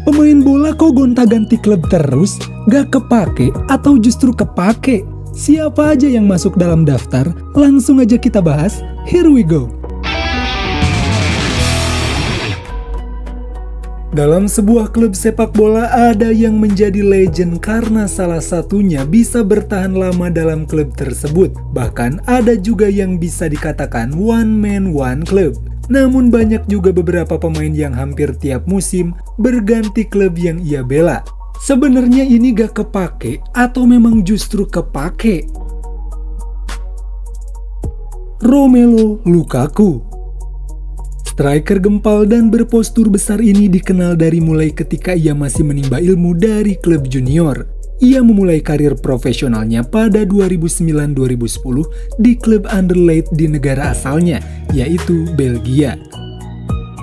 Pemain bola kok gonta-ganti klub terus? Gak kepake atau justru kepake? Siapa aja yang masuk dalam daftar? Langsung aja kita bahas. Here we go. Dalam sebuah klub sepak bola ada yang menjadi legend karena salah satunya bisa bertahan lama dalam klub tersebut. Bahkan ada juga yang bisa dikatakan one man one club. Namun banyak juga beberapa pemain yang hampir tiap musim berganti klub yang ia bela. Sebenarnya ini gak kepake atau memang justru kepake? Romelu Lukaku. Striker gempal dan berpostur besar ini dikenal dari mulai ketika ia masih menimba ilmu dari klub junior. Ia memulai karir profesionalnya pada 2009-2010 di klub Anderlecht di negara asalnya, yaitu Belgia.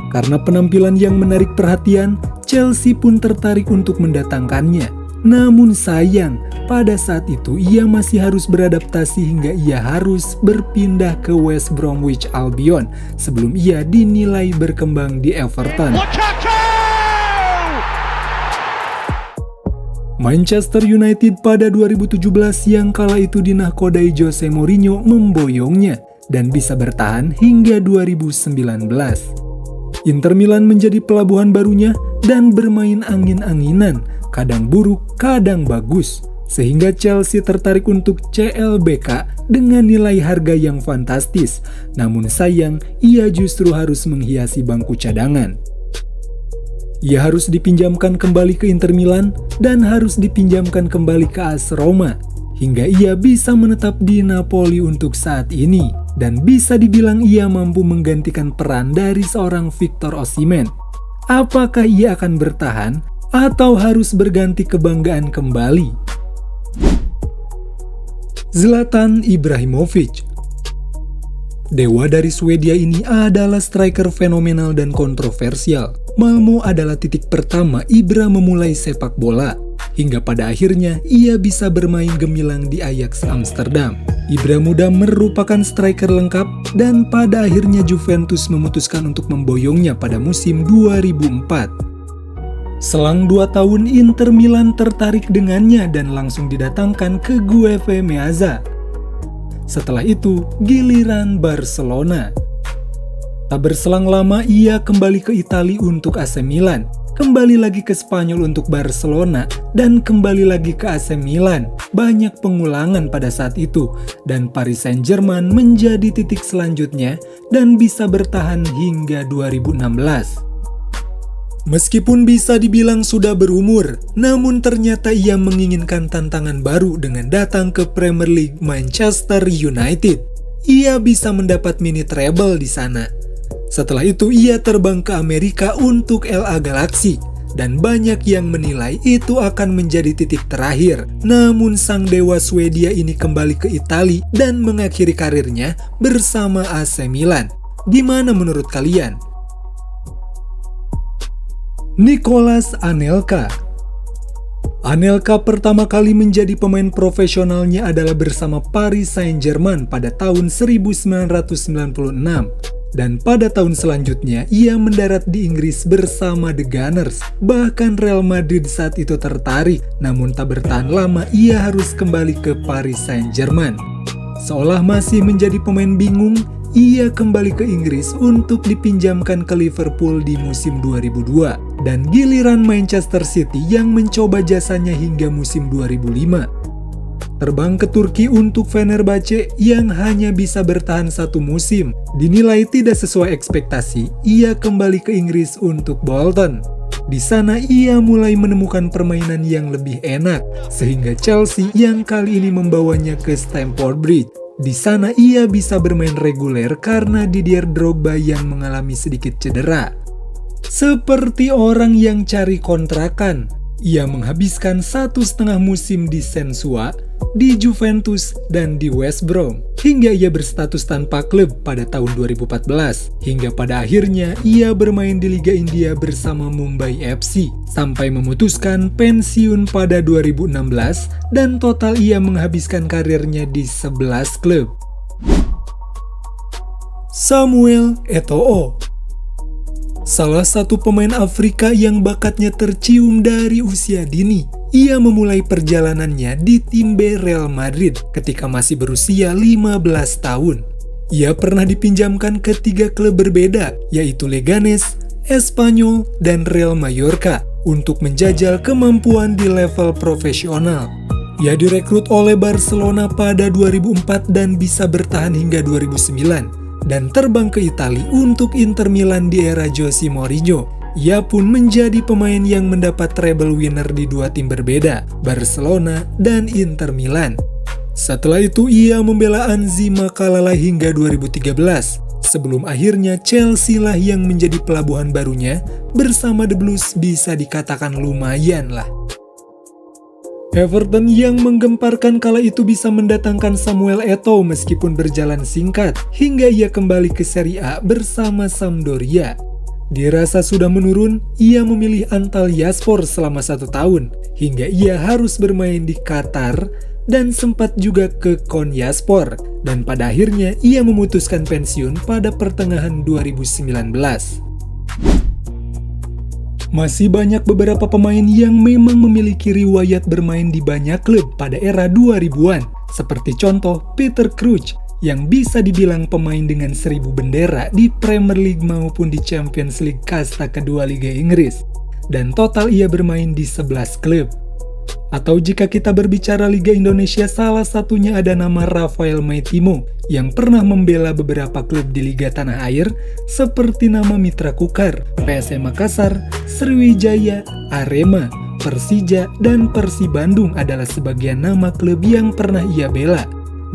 Karena penampilan yang menarik perhatian, Chelsea pun tertarik untuk mendatangkannya. Namun sayang, pada saat itu ia masih harus beradaptasi hingga ia harus berpindah ke West Bromwich Albion sebelum ia dinilai berkembang di Everton. Manchester United pada 2017 yang kala itu dinahkodai Jose Mourinho memboyongnya dan bisa bertahan hingga 2019. Inter Milan menjadi pelabuhan barunya dan bermain angin-anginan, kadang buruk, kadang bagus. Sehingga Chelsea tertarik untuk CLBK dengan nilai harga yang fantastis. Namun sayang, ia justru harus menghiasi bangku cadangan. Ia harus dipinjamkan kembali ke Inter Milan dan harus dipinjamkan kembali ke AS Roma. Hingga ia bisa menetap di Napoli untuk saat ini. Dan bisa dibilang ia mampu menggantikan peran dari seorang Victor Osimhen. Apakah ia akan bertahan atau harus berganti kebanggaan kembali? Zlatan Ibrahimovic. Dewa dari Swedia ini adalah striker fenomenal dan kontroversial. Malmo adalah titik pertama Ibra memulai sepak bola. Hingga pada akhirnya ia bisa bermain gemilang di Ajax Amsterdam. Ibra muda merupakan striker lengkap dan pada akhirnya Juventus memutuskan untuk memboyongnya pada musim 2004. Selang 2 tahun Inter Milan tertarik dengannya dan langsung didatangkan ke Giuseppe Meazza. Setelah itu giliran Barcelona. Tak berselang lama ia kembali ke Italia untuk AC Milan. Kembali lagi ke Spanyol untuk Barcelona, dan kembali lagi ke AC Milan. Banyak pengulangan pada saat itu, dan Paris Saint-Germain menjadi titik selanjutnya dan bisa bertahan hingga 2016. Meskipun bisa dibilang sudah berumur, namun ternyata ia menginginkan tantangan baru dengan datang ke Premier League Manchester United. Ia bisa mendapat mini treble di sana. Setelah itu ia terbang ke Amerika untuk LA Galaxy dan banyak yang menilai itu akan menjadi titik terakhir. Namun sang dewa Swedia ini kembali ke Italia dan mengakhiri karirnya bersama AC Milan. Gimana menurut kalian? Nicolas Anelka. Anelka pertama kali menjadi pemain profesionalnya adalah bersama Paris Saint-Germain pada tahun 1996. Dan pada tahun selanjutnya, ia mendarat di Inggris bersama The Gunners. Bahkan Real Madrid saat itu tertarik, namun tak bertahan lama ia harus kembali ke Paris Saint-Germain. Seolah masih menjadi pemain bingung, ia kembali ke Inggris untuk dipinjamkan ke Liverpool di musim 2002. Dan giliran Manchester City yang mencoba jasanya hingga musim 2005. Terbang ke Turki untuk Fenerbahce yang hanya bisa bertahan 1 musim. Dinilai tidak sesuai ekspektasi, ia kembali ke Inggris untuk Bolton. Di sana ia mulai menemukan permainan yang lebih enak, sehingga Chelsea yang kali ini membawanya ke Stamford Bridge. Di sana ia bisa bermain reguler karena Didier Drogba yang mengalami sedikit cedera. Seperti orang yang cari kontrakan, ia menghabiskan 1,5 musim di Sensua, di Juventus, dan di West Brom. Hingga ia berstatus tanpa klub pada tahun 2014. Hingga pada akhirnya ia bermain di Liga India bersama Mumbai FC. Sampai memutuskan pensiun pada 2016 dan total ia menghabiskan karirnya di 11 klub. Samuel Eto'o. Salah satu pemain Afrika yang bakatnya tercium dari usia dini. Ia memulai perjalanannya di tim B Real Madrid ketika masih berusia 15 tahun. Ia pernah dipinjamkan ke 3 klub berbeda, yaitu Leganes, Espanyol, dan Real Mallorca untuk menjajal kemampuan di level profesional. Ia direkrut oleh Barcelona pada 2004 dan bisa bertahan hingga 2009. Dan terbang ke Italia untuk Inter Milan di era Jose Mourinho. Ia pun menjadi pemain yang mendapat treble winner di 2 tim berbeda, Barcelona dan Inter Milan. Setelah itu ia membela Anzi Makalala hingga 2013, sebelum akhirnya Chelsea lah yang menjadi pelabuhan barunya. Bersama The Blues bisa dikatakan lumayan lah. Everton yang menggemparkan kala itu bisa mendatangkan Samuel Eto'o meskipun berjalan singkat, hingga ia kembali ke Serie A bersama Sampdoria. Dirasa sudah menurun, ia memilih Antalyaspor selama 1 tahun, hingga ia harus bermain di Qatar dan sempat juga ke Konyaspor, dan pada akhirnya ia memutuskan pensiun pada pertengahan 2019. Masih banyak beberapa pemain yang memang memiliki riwayat bermain di banyak klub pada era 2000-an, seperti contoh Peter Crouch yang bisa dibilang pemain dengan 1000 bendera di Premier League maupun di Champions League kasta kedua Liga Inggris, dan total ia bermain di 11 klub. Atau jika kita berbicara Liga Indonesia, salah satunya ada nama Rafael Maitimo yang pernah membela beberapa klub di Liga Tanah Air seperti nama Mitra Kukar, PSM Makassar, Sriwijaya, Arema, Persija, dan Persib Bandung adalah sebagian nama klub yang pernah ia bela.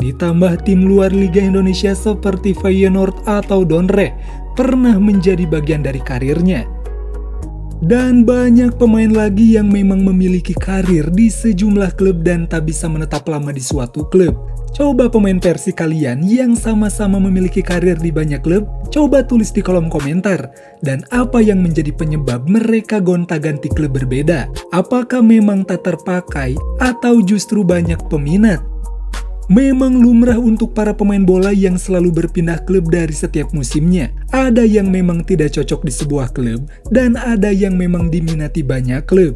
Ditambah tim luar Liga Indonesia seperti Feyenoord atau Donre pernah menjadi bagian dari karirnya. Dan banyak pemain lagi yang memang memiliki karir di sejumlah klub dan tak bisa menetap lama di suatu klub. Coba pemain versi kalian yang sama-sama memiliki karir di banyak klub, coba tulis di kolom komentar. Dan apa yang menjadi penyebab mereka gonta-ganti klub berbeda? Apakah memang tak terpakai atau justru banyak peminat? Memang lumrah untuk para pemain bola yang selalu berpindah klub dari setiap musimnya. Ada yang memang tidak cocok di sebuah klub, dan ada yang memang diminati banyak klub.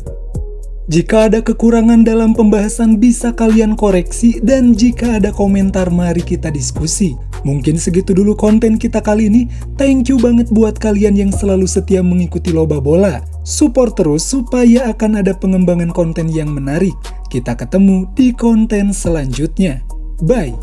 Jika ada kekurangan dalam pembahasan bisa kalian koreksi, dan jika ada komentar mari kita diskusi. Mungkin segitu dulu konten kita kali ini. Thank you banget buat kalian yang selalu setia mengikuti Loba Bola. Support terus supaya akan ada pengembangan konten yang menarik. Kita ketemu di konten selanjutnya. Bye!